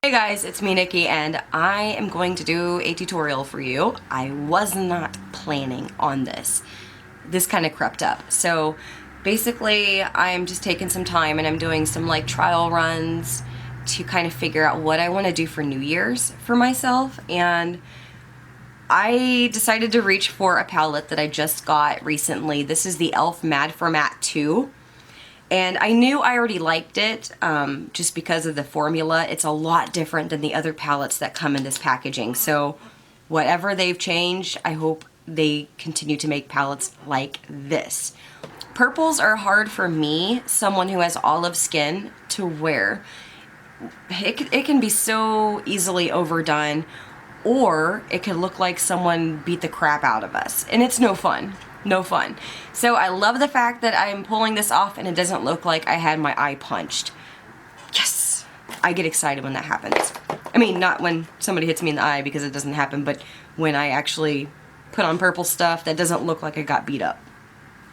Hey guys, it's me, Nikki, and I am going to do a tutorial for you. I was not planning on this. This kind of crept up. So basically, I'm just taking some time and I'm doing some like trial runs to kind of figure out what I want to do for New Year's for myself. And I decided to reach for a palette that I just got recently. This is the e.l.f. Mad for Matte 2. And I knew I already liked it just because of the formula. It's a lot different than the other palettes that come in this packaging. So whatever they've changed, I hope they continue to make palettes like this. Purples are hard for me, someone who has olive skin, to wear. It can be so easily overdone, or it could look like someone beat the crap out of us. And it's no fun. No fun. So I love the fact that I'm pulling this off and it doesn't look like I had my eye punched. Yes! I get excited when that happens. I mean, not when somebody hits me in the eye because it doesn't happen, but when I actually put on purple stuff that doesn't look like I got beat up.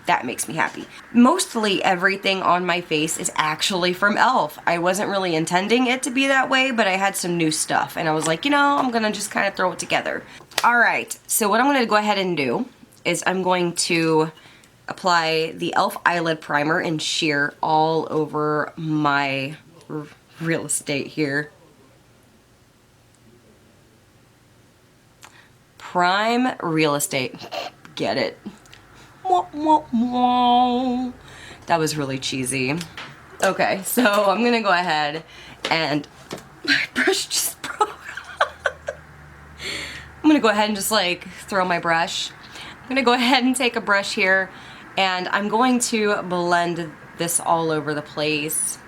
That makes me happy. Mostly everything on my face is actually from e.l.f. I wasn't really intending it to be that way, but I had some new stuff and I was like, you know, I'm gonna just kind of throw it together. Alright, so what I'm gonna go ahead and do is I'm going to apply the e.l.f. Eyelid Primer in sheer all over my real estate here. Prime real estate. Get it? That was really cheesy. Okay, so I'm gonna go ahead and my brush just broke. I'm gonna go ahead and just like throw my brush. I'm gonna go ahead and take a brush here and I'm going to blend this all over the place.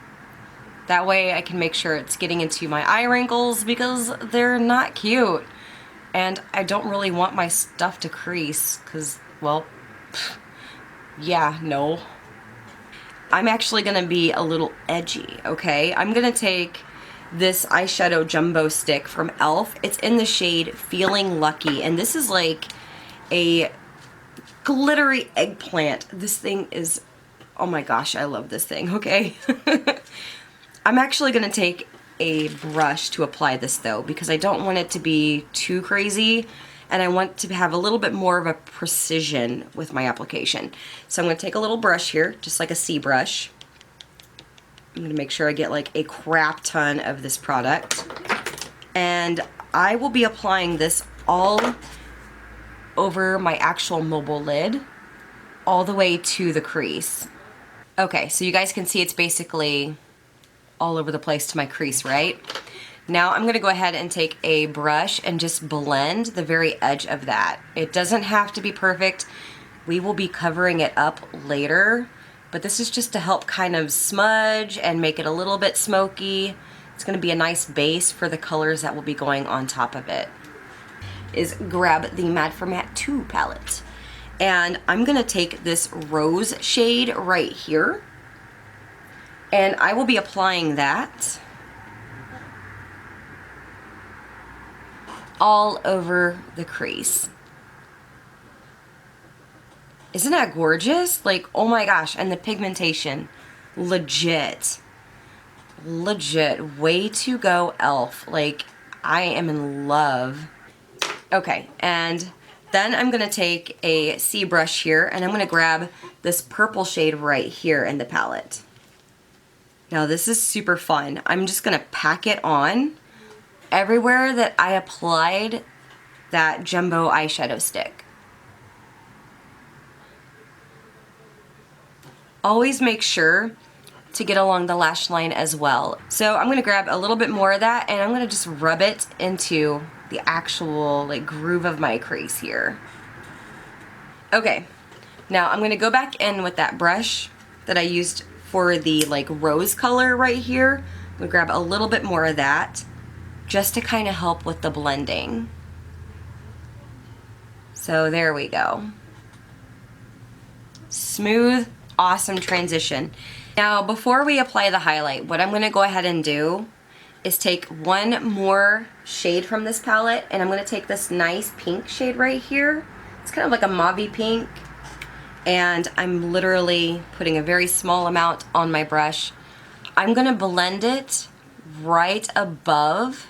That way I can make sure it's getting into my eye wrinkles because they're not cute. And I don't really want my stuff to crease because, well, yeah, no. I'm actually gonna be a little edgy, okay? I'm gonna take this eyeshadow jumbo stick from e.l.f. It's in the shade Feeling Lucky, and this is like a glittery eggplant. This thing is, oh my gosh, I love this thing, okay? I'm actually gonna take a brush to apply this though, because I don't want it to be too crazy, and I want to have a little bit more of a precision with my application. So I'm gonna take a little brush here, just like a C brush. I'm gonna make sure I get like a crap ton of this product. And I will be applying this all over my actual mobile lid, all the way to the crease. Okay, so you guys can see it's basically all over the place to my crease, right? Now I'm gonna go ahead and take a brush and just blend the very edge of that. It doesn't have to be perfect. We will be covering it up later, but this is just to help kind of smudge and make it a little bit smoky. It's gonna be a nice base for the colors that will be going on top of it. Is grab the Mad for Matte 2 palette. And I'm gonna take this rose shade right here, and I will be applying that all over the crease. Isn't that gorgeous? Like, oh my gosh, and the pigmentation, legit, way to go, e.l.f. Like, I am in love. Okay, and then I'm gonna take a C brush here and I'm gonna grab this purple shade right here in the palette. Now this is super fun. I'm just gonna pack it on everywhere that I applied that jumbo eyeshadow stick. Always make sure to get along the lash line as well. So I'm gonna grab a little bit more of that and I'm gonna just rub it into the actual like groove of my crease here. Okay, now I'm gonna go back in with that brush that I used for the like rose color right here. I'm gonna grab a little bit more of that just to kind of help with the blending. So there we go. Smooth, awesome transition. Now before we apply the highlight, what I'm gonna go ahead and do is take one more shade from this palette, and I'm gonna take this nice pink shade right here. It's kind of like a mauve-y pink, and I'm literally putting a very small amount on my brush. I'm gonna blend it right above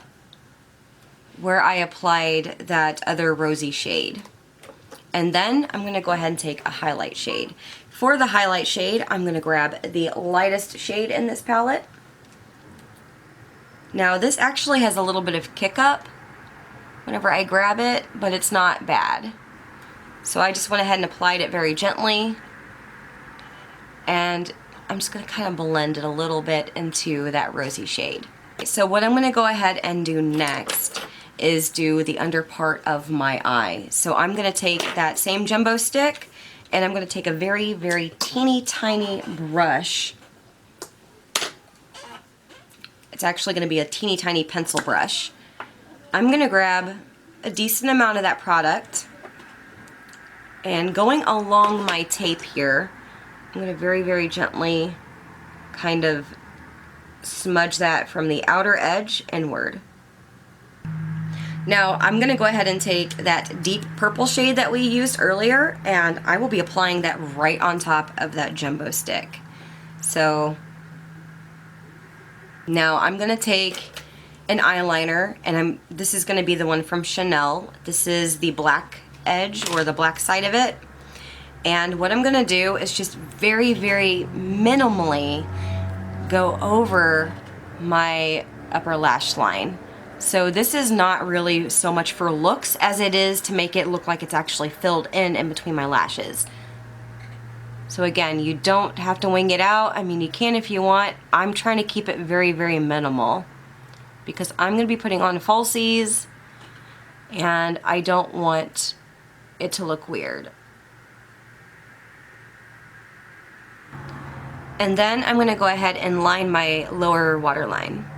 where I applied that other rosy shade. And then I'm gonna go ahead and take a highlight shade. For the highlight shade, I'm gonna grab the lightest shade in this palette. Now this actually has a little bit of kick up whenever I grab it, but it's not bad. So I just went ahead and applied it very gently, and I'm just gonna kind of blend it a little bit into that rosy shade. So what I'm gonna go ahead and do next is do the under part of my eye. So I'm gonna take that same jumbo stick, and I'm gonna take a very, very teeny tiny brush. It's actually gonna be a teeny tiny pencil brush. I'm gonna grab a decent amount of that product, and going along my tape here, I'm gonna very, very gently kind of smudge that from the outer edge inward. Now I'm gonna go ahead and take that deep purple shade that we used earlier, and I will be applying that right on top of that jumbo stick. So now I'm gonna take an eyeliner, and this is gonna be the one from Chanel. This is the black edge, or the black side of it. And what I'm gonna do is just very, very minimally go over my upper lash line. So this is not really so much for looks as it is to make it look like it's actually filled in between my lashes. So again, you don't have to wing it out. I mean, you can if you want. I'm trying to keep it very, very minimal because I'm gonna be putting on falsies, and I don't want it to look weird. And then I'm gonna go ahead and line my lower waterline.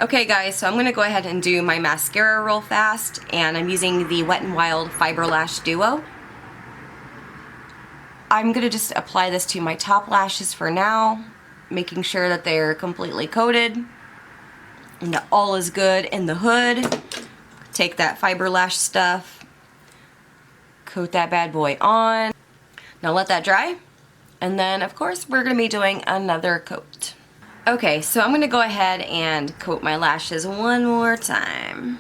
Okay guys, so I'm gonna go ahead and do my mascara real fast, and I'm using the Wet n Wild Fiber Lash Duo. I'm gonna just apply this to my top lashes for now, making sure that they're completely coated and that all is good in the hood. Take that fiber lash stuff, coat that bad boy on. Now let that dry, and then of course we're gonna be doing another coat. Okay, so I'm gonna go ahead and coat my lashes one more time.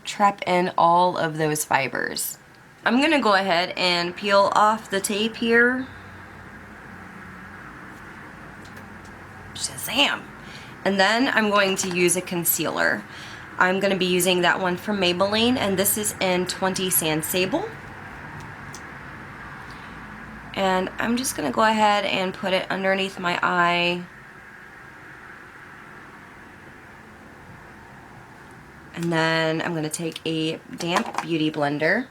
Trap in all of those fibers. I'm gonna go ahead and peel off the tape here. Shazam! And then I'm going to use a concealer. I'm gonna be using that one from Maybelline, and this is in 20 Sand Sable. And I'm just gonna go ahead and put it underneath my eye. And then I'm gonna take a damp beauty blender.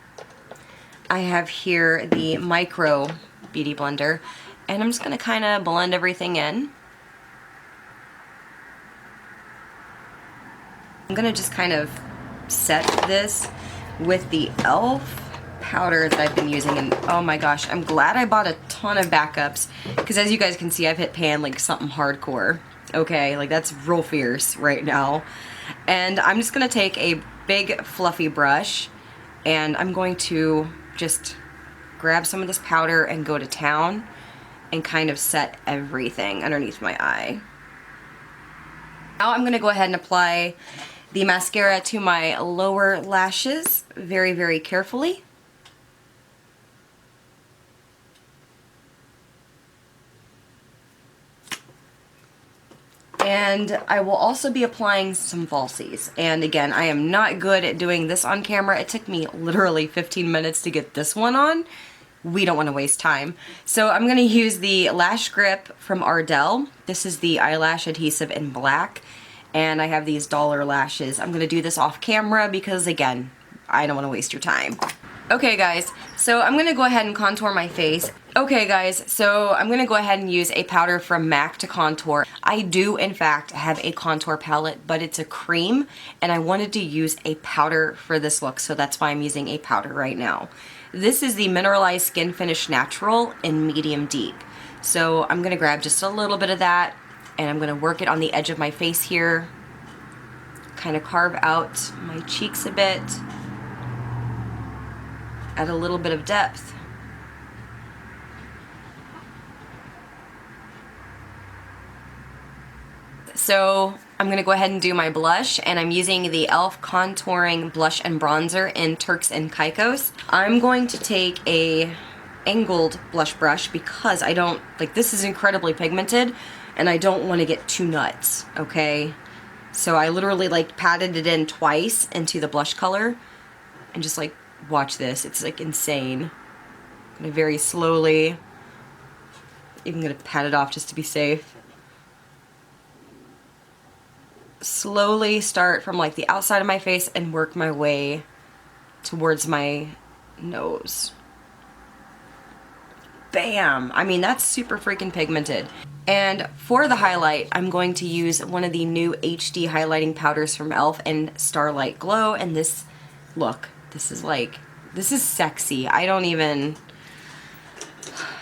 I have here the Micro Beauty Blender, and I'm just gonna kinda blend everything in. I'm gonna just kind of set this with the e.l.f. powder that I've been using, and oh my gosh, I'm glad I bought a ton of backups, because as you guys can see, I've hit pan like something hardcore. Okay, like that's real fierce right now. And I'm just gonna take a big fluffy brush, and I'm going to just grab some of this powder and go to town and kind of set everything underneath my eye. Now I'm gonna go ahead and apply the mascara to my lower lashes very, very carefully. And I will also be applying some falsies. And again, I am not good at doing this on camera. It took me literally 15 minutes to get this one on. We don't want to waste time. So I'm going to use the Lash Grip from Ardell. This is the eyelash adhesive in black. And I have these dollar lashes. I'm going to do this off camera because, again, I don't want to waste your time. Okay guys, so I'm going to go ahead and contour my face. Okay guys, so I'm going to go ahead and use a powder from MAC to contour. I do in fact have a contour palette, but it's a cream, and I wanted to use a powder for this look, so that's why I'm using a powder right now. This is the Mineralize Skinfinish Natural in medium deep. So I'm going to grab just a little bit of that, and I'm going to work it on the edge of my face here, kind of carve out my cheeks a bit, add a little bit of depth. So I'm going to go ahead and do my blush, and I'm using the e.l.f. Contouring Blush and Bronzer in Turks and Caicos. I'm going to take a angled blush brush because I don't, like, this is incredibly pigmented and I don't want to get too nuts, okay? So I literally like patted it in twice into the blush color and just like, watch this, it's like insane. I'm gonna very slowly, even gonna pat it off just to be safe. Slowly start from like the outside of my face and work my way towards my nose. Bam! I mean, that's super freaking pigmented. And for the highlight, I'm going to use one of the new HD highlighting powders from e.l.f. in Starlight Glow. And this, look, this is like, this is sexy. I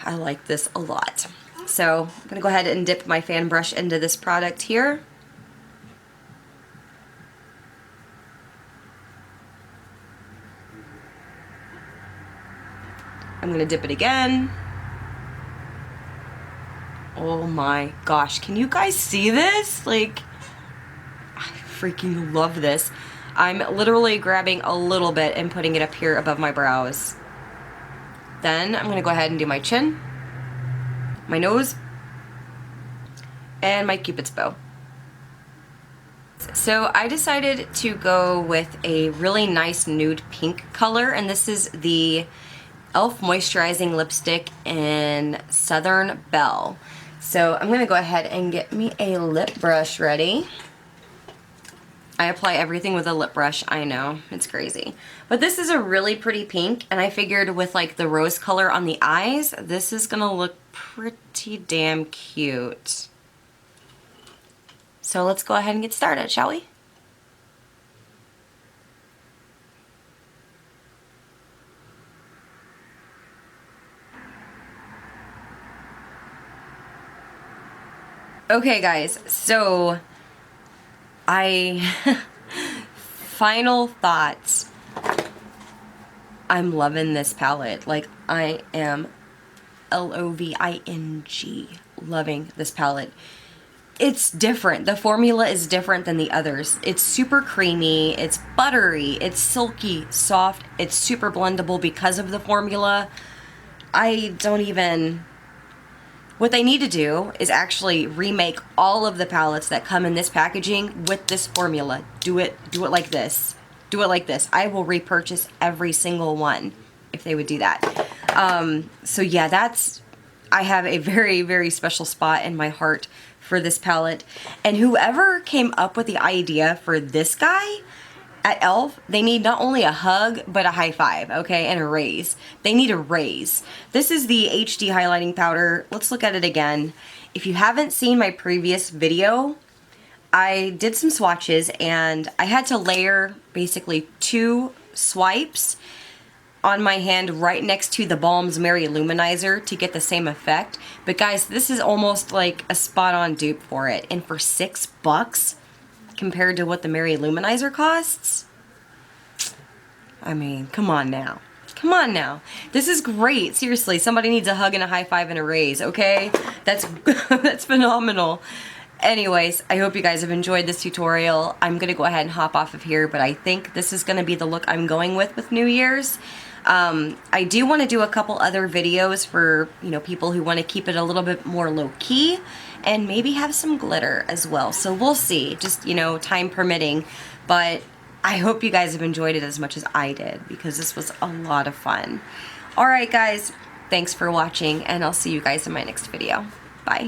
like this a lot. So I'm gonna go ahead and dip my fan brush into this product here. I'm gonna dip it again. Oh my gosh, can you guys see this? Like, I freaking love this. I'm literally grabbing a little bit and putting it up here above my brows. Then I'm gonna go ahead and do my chin, my nose, and my Cupid's bow. So I decided to go with a really nice nude pink color, and this is the e.l.f. Moisturizing Lipstick in Southern Belle. So I'm going to go ahead and get me a lip brush ready. I apply everything with a lip brush, I know, it's crazy. But this is a really pretty pink, and I figured with like the rose color on the eyes, this is going to look pretty damn cute. So let's go ahead and get started, shall we? Okay guys, so final thoughts. I'm loving this palette. Like, I am L-O-V-I-N-G loving this palette. It's different. The formula is different than the others. It's super creamy, it's buttery, it's silky, soft, it's super blendable because of the formula. I don't even... What they need to do is actually remake all of the palettes that come in this packaging with this formula. Do it like this. Do it like this. I will repurchase every single one if they would do that. So yeah, I have a very, very special spot in my heart for this palette. And whoever came up with the idea for this guy at e.l.f., they need not only a hug, but a high five, okay, and a raise. They need a raise. This is the HD highlighting powder. Let's look at it again. If you haven't seen my previous video, I did some swatches, and I had to layer basically 2 swipes on my hand right next to the Balm's Merry Luminizer to get the same effect. But guys, this is almost like a spot-on dupe for it. And for $6, compared to what the Merry Luminizer costs, I mean, come on now. Come on now. This is great. Seriously, somebody needs a hug and a high five and a raise, okay? That's phenomenal. Anyways, I hope you guys have enjoyed this tutorial. I'm going to go ahead and hop off of here, but I think this is going to be the look I'm going with New Year's. I do want to do a couple other videos for, you know, people who want to keep it a little bit more low-key and maybe have some glitter as well. So we'll see, just, you know, time permitting. But I hope you guys have enjoyed it as much as I did, because this was a lot of fun. Alright guys, thanks for watching, and I'll see you guys in my next video. Bye.